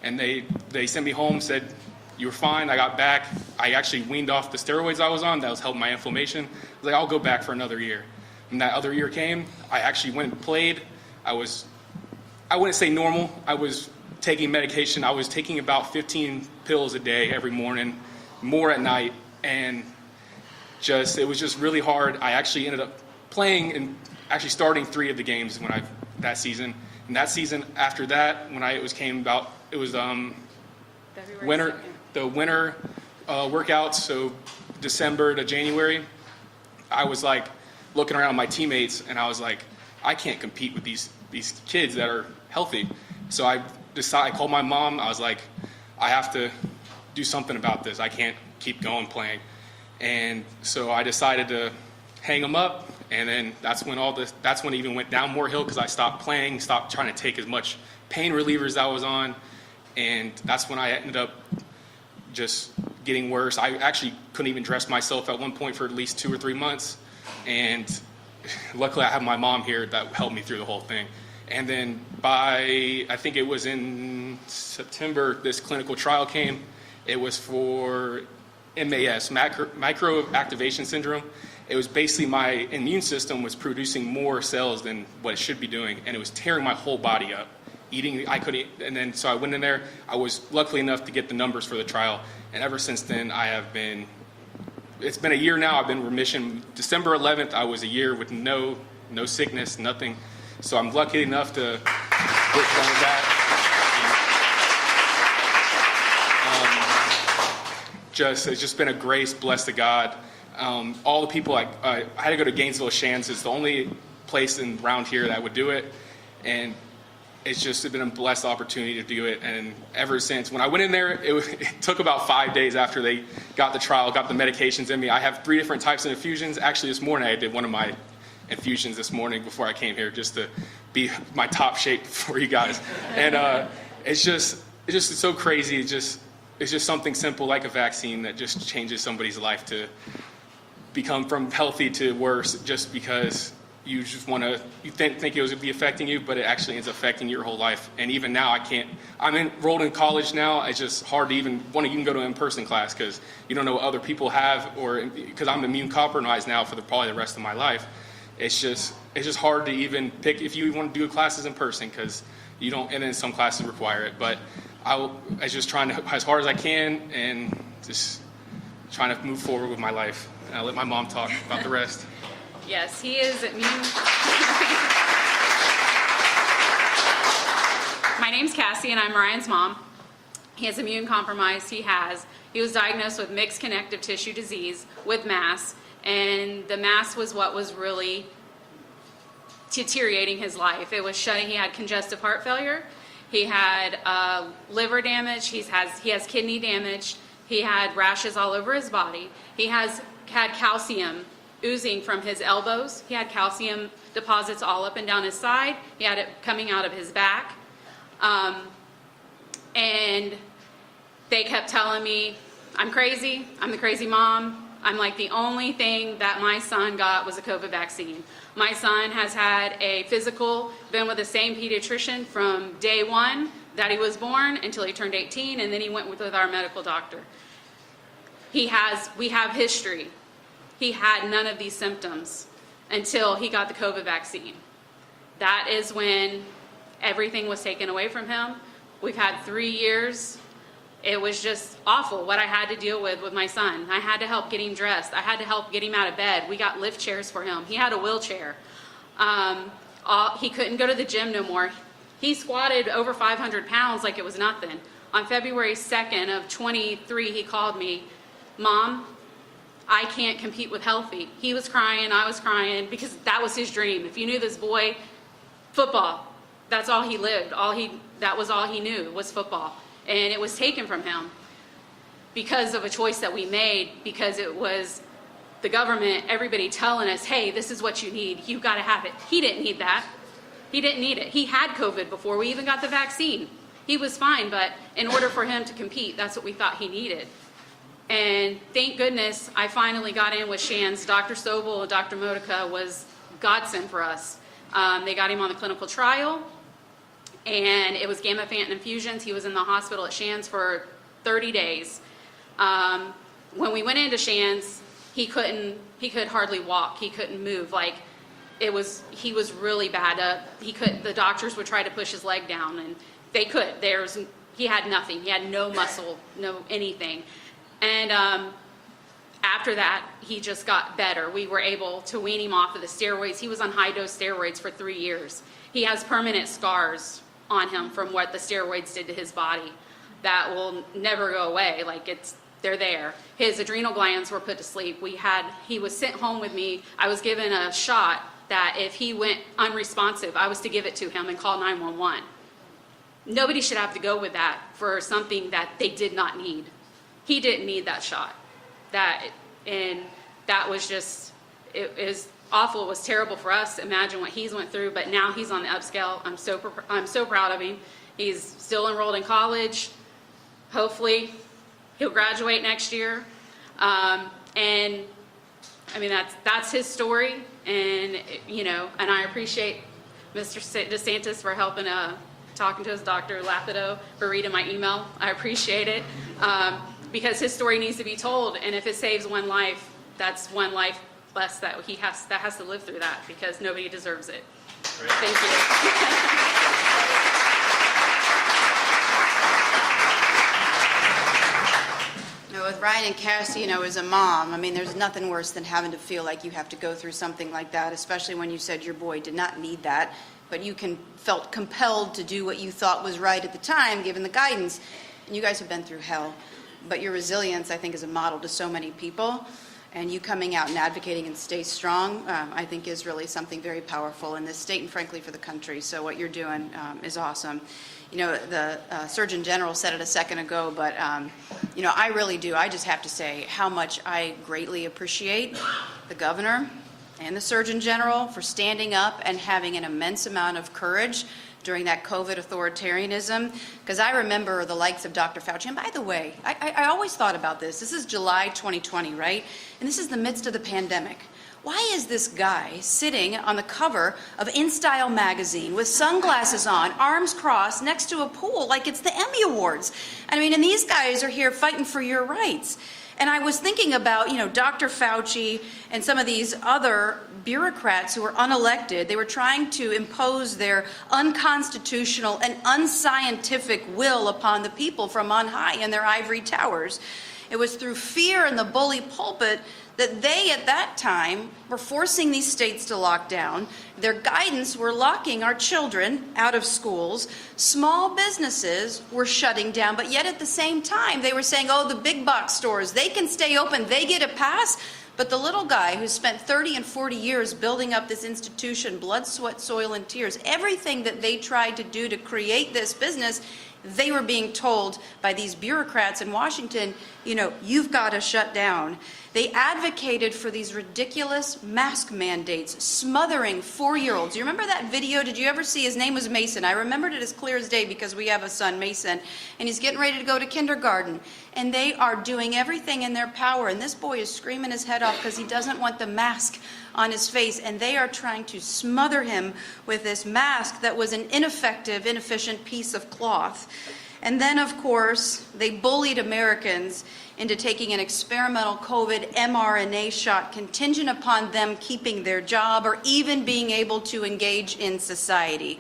and they sent me home, said, "You were fine." I got back. I actually weaned off the steroids I was on. That was helping my inflammation. I was like, I'll go back for another year. And that other year came. I actually went and played. I wouldn't say normal. I was taking medication. I was taking about 15 pills a day every morning, more at night. And it was just really hard. I actually ended up playing and actually starting 3 of the games that season. And that season after that, when it was winter. The winter workouts, so December to January, I was like looking around my teammates, and I was like, I can't compete with these kids that are healthy. So I called my mom. I was like, I have to do something about this. I can't keep going playing. And so I decided to hang them up, and then that's when it even went down more hill because I stopped playing, stopped trying to take as much pain relievers I was on, and that's when I ended up just getting worse. I actually couldn't even dress myself at one point for at least 2 or 3 months. And luckily I have my mom here that helped me through the whole thing. And then I think it was in September, this clinical trial came. It was for MAS, microactivation syndrome. It was basically my immune system was producing more cells than what it should be doing. And it was tearing my whole body up. So I went in there. I was lucky enough to get the numbers for the trial, and ever since then it's been a year now. I've been in remission. December 11th, I was a year with no sickness, nothing. So I'm lucky enough to get done with that. It's just been a grace, blessed to God. All the people, I had to go to Gainesville Shands. It's the only place around here that would do it, and it's just been a blessed opportunity to do it. And ever since, when I went in there, it took about 5 days after they got the trial, got the medications in me. I have 3 different types of infusions. Actually, this morning, I did one of my infusions this morning before I came here just to be my top shape for you guys. And it's just, it's so crazy. It's just something simple like a vaccine that just changes somebody's life to become from healthy to worse just because you just want to, you think it was be affecting you, but it actually ends up affecting your whole life. And even now I'm enrolled in college now. It's just hard to even want to even go to in-person class because you don't know what other people have, or because I'm immune compromised now for probably the rest of my life. It's just hard to even pick if you want to do classes in person because you don't, and then some classes require it. But I just trying to, as hard as I can, and just trying to move forward with my life. And I'll let my mom talk about the rest. Yes, he is immune. My name's Cassie, and I'm Ryan's mom. He is immune compromised. He was diagnosed with mixed connective tissue disease with MAS, and the MAS was what was really deteriorating his life. It was shutting. He had congestive heart failure. He had liver damage. He has kidney damage. He had rashes all over his body. He had calcium oozing from his elbows. He had calcium deposits all up and down his side. He had it coming out of his back. And they kept telling me, I'm crazy. I'm the crazy mom. I'm like, the only thing that my son got was a COVID vaccine. My son has had a physical, been with the same pediatrician from day one that he was born until he turned 18, and then he went with our medical doctor. We have history. He had none of these symptoms until he got the COVID vaccine. That is when everything was taken away from him. We've had 3 years. It was just awful what I had to deal with my son. I had to help get him dressed. I had to help get him out of bed. We got lift chairs for him. He had a wheelchair. He couldn't go to the gym no more. He squatted over 500 pounds like it was nothing. On February 2nd of 23, he called me, Mom, I can't compete with healthy. He was crying, I was crying, because that was his dream. If you knew this boy, football, that's all he lived. That was all he knew was football. And it was taken from him because of a choice that we made, because it was the government, everybody telling us, hey, this is what you need. You've got to have it. He didn't need that. He didn't need it. He had COVID before we even got the vaccine. He was fine, but in order for him to compete, that's what we thought he needed. And thank goodness I finally got in with Shands. Dr. Sobel and Dr. Modica was godsend for us. They got him on the clinical trial, and it was gamma-phantom infusions. He was in the hospital at Shands for 30 days. When we went into Shands, he could hardly walk. He couldn't move. Like, he was really bad. The doctors would try to push his leg down, and they could. He had nothing. He had no muscle, no anything. And after that, he just got better. We were able to wean him off of the steroids. He was on high-dose steroids for 3 years. He has permanent scars on him from what the steroids did to his body that will never go away. They're there. His adrenal glands were put to sleep. He was sent home with me. I was given a shot that if he went unresponsive, I was to give it to him and call 911. Nobody should have to go with that for something that they did not need. He didn't need that shot. And that was just, it was awful. It was terrible for us. Imagine what he's went through, but now he's on the upscale. I'm so proud of him. He's still enrolled in college. Hopefully he'll graduate next year. And I mean, that's his story. And, and I appreciate Mr. DeSantis for helping, talking to his doctor, Ladapo, for reading my email. I appreciate it. Because his story needs to be told, and if it saves one life, that's one life less that has to live through that, because nobody deserves it. Thank you. With Ryan and Cassie, as a mom, I mean, there's nothing worse than having to feel like you have to go through something like that, especially when you said your boy did not need that, but you felt compelled to do what you thought was right at the time, given the guidance, and you guys have been through hell. But your resilience, I think, is a model to so many people, and you coming out and advocating and stay strong, I think is really something very powerful in this state and frankly for the country. So what you're doing is awesome. The Surgeon General said it a second ago, but I really do. I just have to say how much I greatly appreciate the governor and the Surgeon General for standing up and having an immense amount of courage during that COVID authoritarianism, because I remember the likes of Dr. Fauci. And by the way, I always thought about this. This is July 2020, right? And this is the midst of the pandemic. Why is this guy sitting on the cover of InStyle magazine with sunglasses on, arms crossed, next to a pool like it's the Emmy Awards? I mean, and these guys are here fighting for your rights. And I was thinking about, Dr. Fauci and some of these other bureaucrats who were unelected. They were trying to impose their unconstitutional and unscientific will upon the people from on high in their ivory towers. It was through fear in the bully pulpit that they, at that time, were forcing these states to lock down. Their guidance were locking our children out of schools. Small businesses were shutting down, but yet at the same time, they were saying, oh, the big box stores, they can stay open, they get a pass. But the little guy who spent 30 and 40 years building up this institution, blood, sweat, soil, and tears, everything that they tried to do to create this business, they were being told by these bureaucrats in Washington, you've got to shut down. They advocated for these ridiculous mask mandates, smothering 4-year-olds. You remember that video? Did you ever see? His name was Mason. I remembered it as clear as day because we have a son, Mason, and he's getting ready to go to kindergarten. And they are doing everything in their power. And this boy is screaming his head off because he doesn't want the mask on his face. And they are trying to smother him with this mask that was an ineffective, inefficient piece of cloth. And then, of course, they bullied Americans into taking an experimental COVID mRNA shot contingent upon them keeping their job or even being able to engage in society.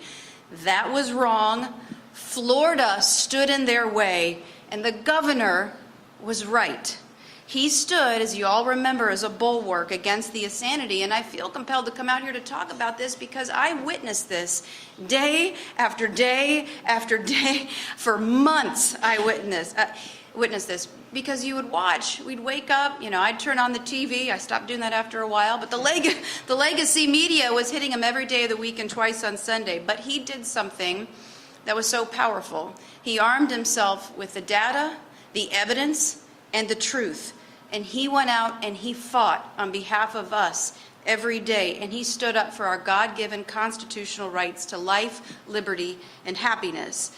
That was wrong. Florida stood in their way, and the governor was right. He stood, as you all remember, as a bulwark against the insanity, and I feel compelled to come out here to talk about this because I witnessed this day after day after day. For months, I witnessed this because you would watch. We'd wake up, I'd turn on the TV. I stopped doing that after a while, but the legacy media was hitting him every day of the week and twice on Sunday. But he did something that was so powerful. He armed himself with the data, the evidence, and the truth. And he went out and he fought on behalf of us every day. And he stood up for our God-given constitutional rights to life, liberty, and happiness.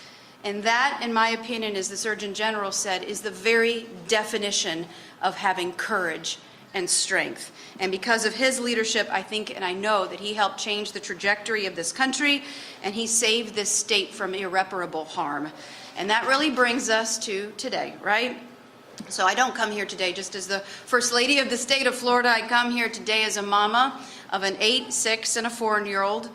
And that, in my opinion, as the Surgeon General said, is the very definition of having courage and strength. And because of his leadership, I think and I know that he helped change the trajectory of this country, and he saved this state from irreparable harm. And that really brings us to today, right? So I don't come here today just as the First Lady of the state of Florida. I come here today as a mama of an 8, 6, and a 4-year-old.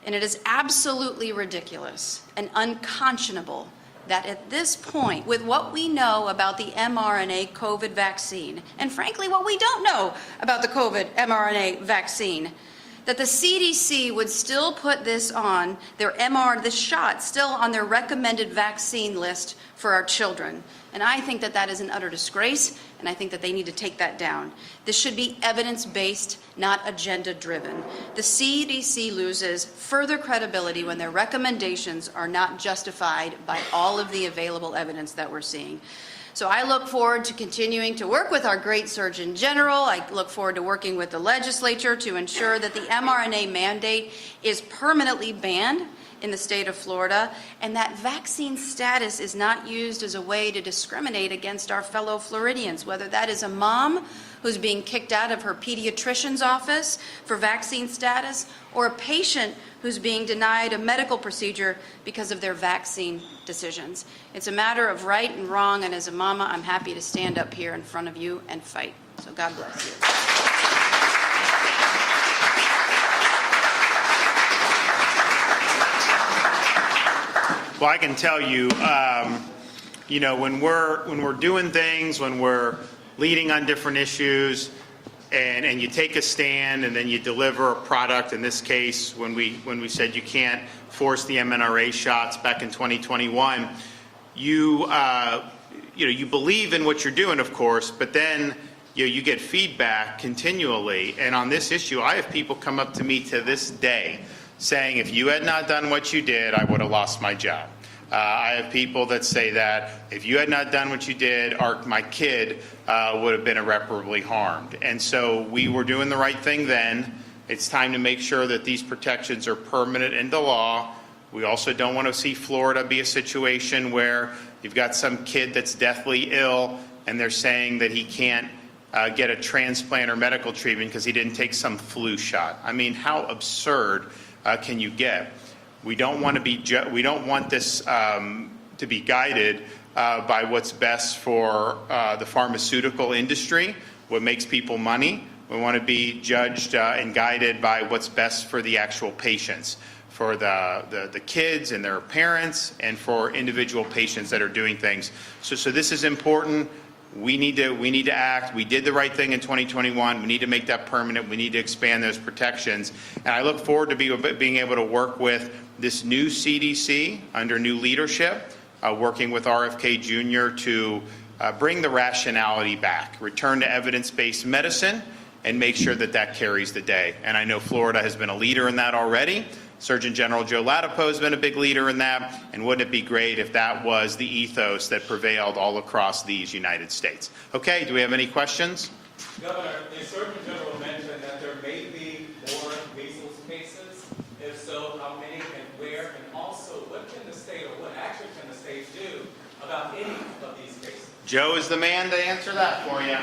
And it is absolutely ridiculous and unconscionable that at this point, with what we know about the mRNA COVID vaccine, and frankly what we don't know about the COVID mRNA vaccine, that the CDC would still put this on this shot still on their recommended vaccine list for our children. And I think that that is an utter disgrace, and I think that they need to take that down. This should be evidence-based, not agenda-driven. The CDC loses further credibility when their recommendations are not justified by all of the available evidence that we're seeing. So I look forward to continuing to work with our great Surgeon General. I look forward to working with the legislature to ensure that the mRNA mandate is permanently banned in the state of Florida, and that vaccine status is not used as a way to discriminate against our fellow Floridians, whether that is a mom who's being kicked out of her pediatrician's office for vaccine status, or a patient who's being denied a medical procedure because of their vaccine decisions. It's a matter of right and wrong, and as a mama, I'm happy to stand up here in front of you and fight. So God bless you. Well, I can tell you, when we're doing things, when we're leading on different issues, and you take a stand and then you deliver a product. In this case, when we said you can't force the mRNA shots back in 2021, you believe in what you're doing, of course, but then you get feedback continually. And on this issue, I have people come up to me to this day saying, if you had not done what you did, I would have lost my job. I have people that say that if you had not done what you did, my kid would have been irreparably harmed. And so we were doing the right thing then. It's time to make sure that these protections are permanent into law. We also don't want to see Florida be a situation where you've got some kid that's deathly ill and they're saying that he can't get a transplant or medical treatment because he didn't take some flu shot. I mean, how absurd can you get? We don't want this to be guided by what's best for the pharmaceutical industry, what makes people money. We want to be judged and guided by what's best for the actual patients, for the kids and their parents, and for individual patients that are doing things. So this is important. We need to act. We did the right thing in 2021. We need to make that permanent. We need to expand those protections. And I look forward to being able to work with this new CDC under new leadership, working with RFK Jr. to bring the rationality back, return to evidence-based medicine, and make sure that carries the day. And I know Florida has been a leader in that already. Surgeon General Joe Ladapo has been a big leader in that, and wouldn't it be great if that was the ethos that prevailed all across these United States? Okay, do we have any questions? Governor, the Surgeon General mentioned that there may be more measles cases. If so, how many and where? And also, what can the state or what action can the state do about any of these cases? Joe is the man to answer that for you.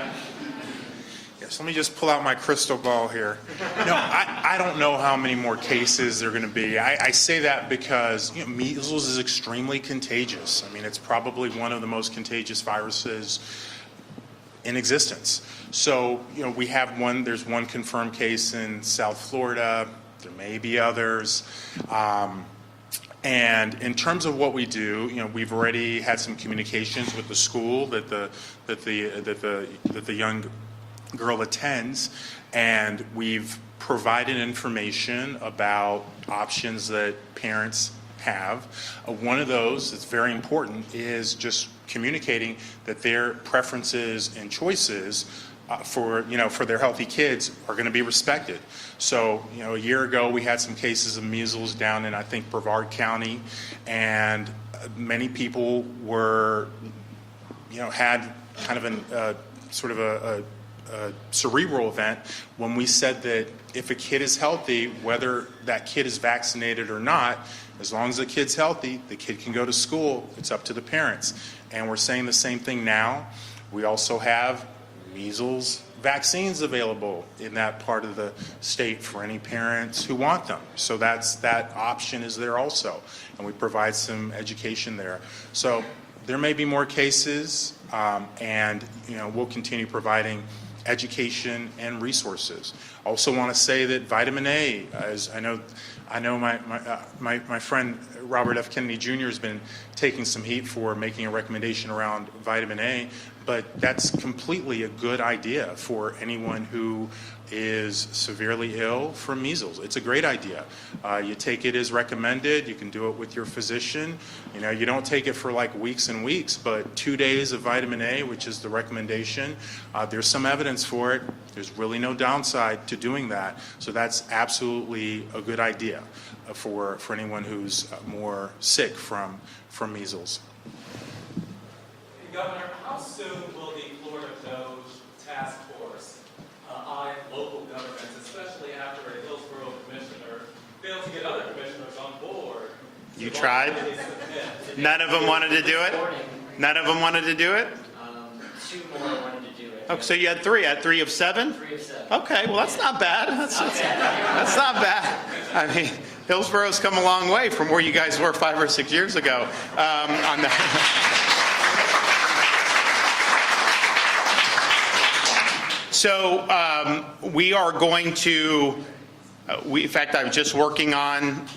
Yes, let me just pull out my crystal ball here. No, I don't know how many more cases there are going to be. I say that because measles is extremely contagious. I mean, it's probably one of the most contagious viruses in existence. So, we have there's one confirmed case in South Florida. There may be others. And in terms of what we do, we've already had some communications with the school that the young girl attends, and we've provided information about options that parents have. One of those that's very important is just communicating that their preferences and choices for their healthy kids are going to be respected. So, a year ago we had some cases of measles down in, I think, Brevard County, and many people were, had kind of a cerebral event when we said that if a kid is healthy, whether that kid is vaccinated or not, as long as the kid's healthy, the kid can go to school. It's up to the parents. And we're saying the same thing now. We also have measles vaccines available in that part of the state for any parents who want them. So that option is there also. And we provide some education there. So there may be more cases, and we'll continue providing education and resources. I also want to say that vitamin A, as I know my friend Robert F. Kennedy Jr. has been taking some heat for making a recommendation around vitamin A, but that's completely a good idea for anyone who is severely ill from measles. It's a great idea. You take it as recommended. You can do it with your physician. You don't take it for like weeks and weeks, but 2 days of vitamin A, which is the recommendation, there's some evidence for it. There's really no downside to doing that. So that's absolutely a good idea for anyone who's more sick from measles. And Governor, how soon will the Florida DOGE task force audit local governments, especially after a Hillsborough commissioner failed to get other commissioners on board? You tried? None of them wanted to do it? None of them wanted to do it? Two more wanted to do it. Oh, so you had three? At 3 of 7? 3 of 7. Okay, well that's not bad. That's not bad. I mean, Hillsborough's come a long way from where you guys were 5 or 6 years ago on that. So we are going to, in fact, I was just working on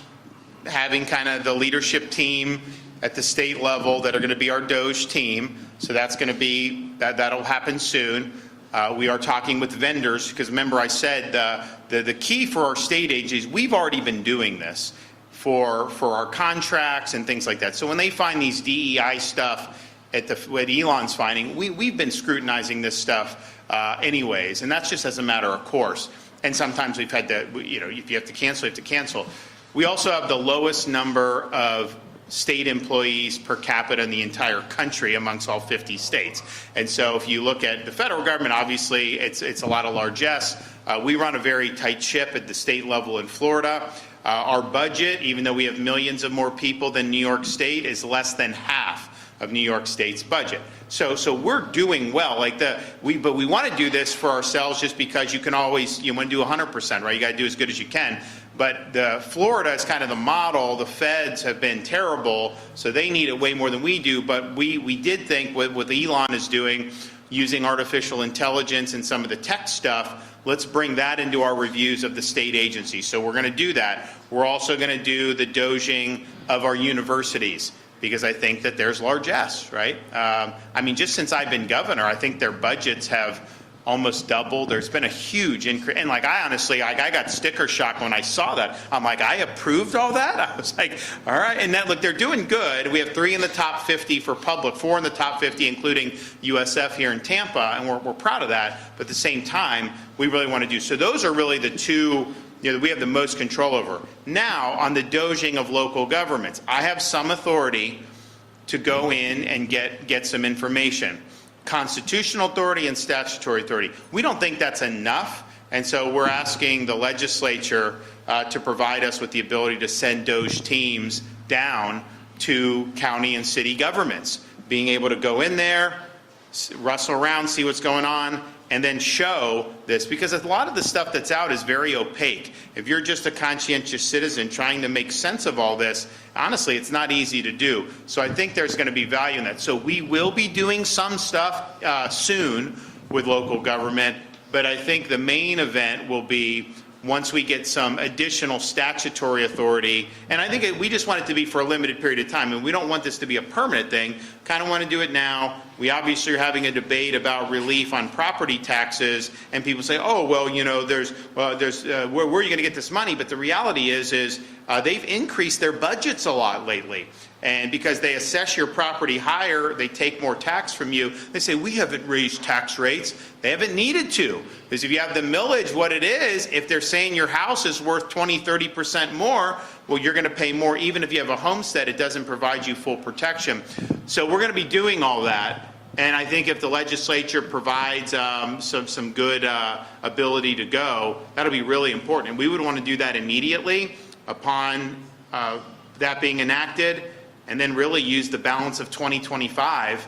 having kind of the leadership team at the state level that are going to be our DOGE team. So that's going to be, that'll happen soon. We are talking with vendors because remember I said the key for our state agencies, we've already been doing this for our contracts and things like that. So when they find these DEI stuff at Elon's finding, we've been scrutinizing this stuff anyways, and that's just as a matter of course. And sometimes we've had to, if you have to cancel, you have to cancel. We also have the lowest number of state employees per capita in the entire country amongst all 50 states. And so if you look at the federal government, obviously it's a lot of largesse. We run a very tight ship at the state level in Florida. Our budget, even though we have millions of more people than New York State, is less than half of New York State's budget. So we're doing well. But we want to do this for ourselves just because you want to do 100%, right? You got to do as good as you can. But Florida is kind of the model. The feds have been terrible, so they need it way more than we do. But we did think what Elon is doing, using artificial intelligence and some of the tech stuff, let's bring that into our reviews of the state agencies. So we're going to do that. We're also going to do the doging of our universities, because I think that there's largesse, right? Just since I've been governor, I think their budgets have almost doubled. There's been a huge increase. And I got sticker shock when I saw that. I'm like, I approved all that? I was like, all right. And look, they're doing good. We have 3 in the top 50 for public, 4 in the top 50, including USF here in Tampa. And we're proud of that. But at the same time, we really want to do. So those are really the two that we have the most control over. Now, on the doging of local governments, I have some authority to go in and get some information. Constitutional authority and statutory authority. We don't think that's enough, and so we're asking the legislature to provide us with the ability to send Doge teams down to county and city governments, being able to go in there, rustle around, see what's going on, and then show this, because a lot of the stuff that's out is very opaque. If you're just a conscientious citizen trying to make sense of all this, honestly, it's not easy to do. So I think there's going to be value in that. So we will be doing some stuff soon with local government, but I think the main event will be once we get some additional statutory authority. And I think we just want it to be for a limited period of time, and we don't want this to be a permanent thing. Kind of want to do it now. We obviously are having a debate about relief on property taxes, and people say, oh, well, where are you going to get this money? But the reality is they've increased their budgets a lot lately. And because they assess your property higher, they take more tax from you. They say, we haven't raised tax rates. They haven't needed to. Because if you have the millage, what it is, if they're saying your house is worth 20, 30% more, well, you're going to pay more. Even if you have a homestead, it doesn't provide you full protection. So we're going to be doing all that. And I think if the legislature provides some good ability to go, that'll be really important. And we would want to do that immediately upon that being enacted, and then really use the balance of 2025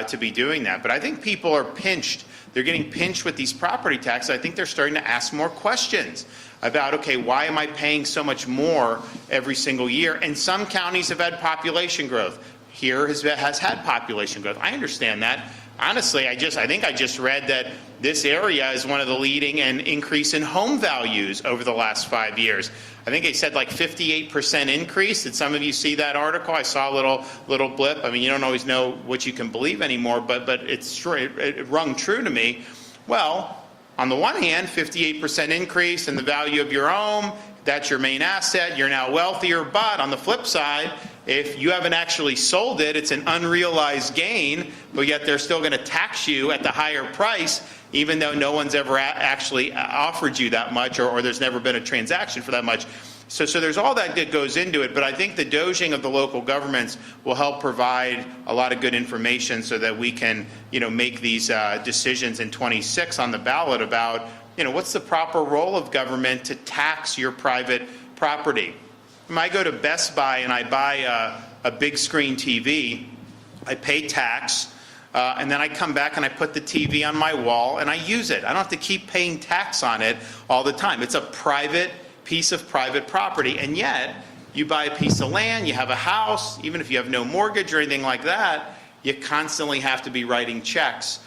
to be doing that. But I think people are pinched. They're getting pinched with these property taxes. I think they're starting to ask more questions about, okay, why am I paying so much more every single year? And some counties have had population growth. Here has had population growth. I understand that. Honestly, I think I just read that this area is one of the leading and increase in home values over the last 5 years. I think they said like 58% increase. Did some of you see that article? I saw a little blip. You don't always know what you can believe anymore, but it's true. It rung true to me. Well, on the one hand, 58% increase in the value of your home. That's your main asset. You're now wealthier. But on the flip side, if you haven't actually sold it, it's an unrealized gain, but yet they're still going to tax you at the higher price, even though no one's ever actually offered you that much, or there's never been a transaction for that much. So there's all that goes into it, but I think the doging of the local governments will help provide a lot of good information so that we can, make these decisions in 26 on the ballot about, what's the proper role of government to tax your private property. When I go to Best Buy and I buy a big screen TV, I pay tax, and then I come back and I put the TV on my wall and I use it. I don't have to keep paying tax on it all the time. It's a private piece of private property, and yet you buy a piece of land, you have a house, even if you have no mortgage or anything like that, you constantly have to be writing checks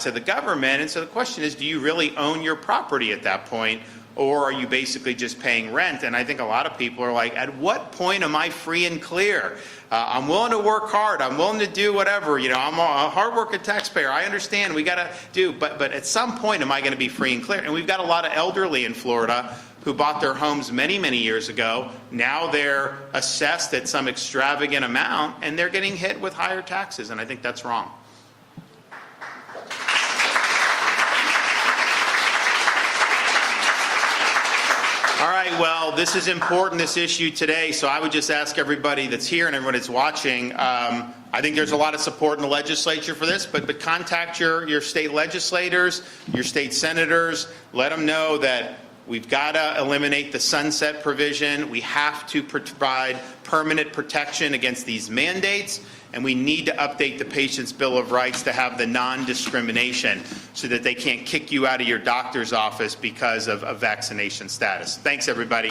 to the government. And so the question is, do you really own your property at that point? Or are you basically just paying rent? And I think a lot of people are like, at what point am I free and clear? I'm willing to work hard. I'm willing to do whatever. I'm a hard-working taxpayer. I understand we got to do, but at some point am I going to be free and clear? And we've got a lot of elderly in Florida who bought their homes many, many years ago. Now they're assessed at some extravagant amount, and they're getting hit with higher taxes, and I think that's wrong. All right, well, this is important, this issue today, so I would just ask everybody that's here and everyone that's watching, I think there's a lot of support in the legislature for this, but contact your state legislators, your state senators, let them know that We've got to eliminate the sunset provision. We have to provide permanent protection against these mandates, and we need to update the Patient's Bill of Rights to have the non-discrimination so that they can't kick you out of your doctor's office because of vaccination status. Thanks, everybody.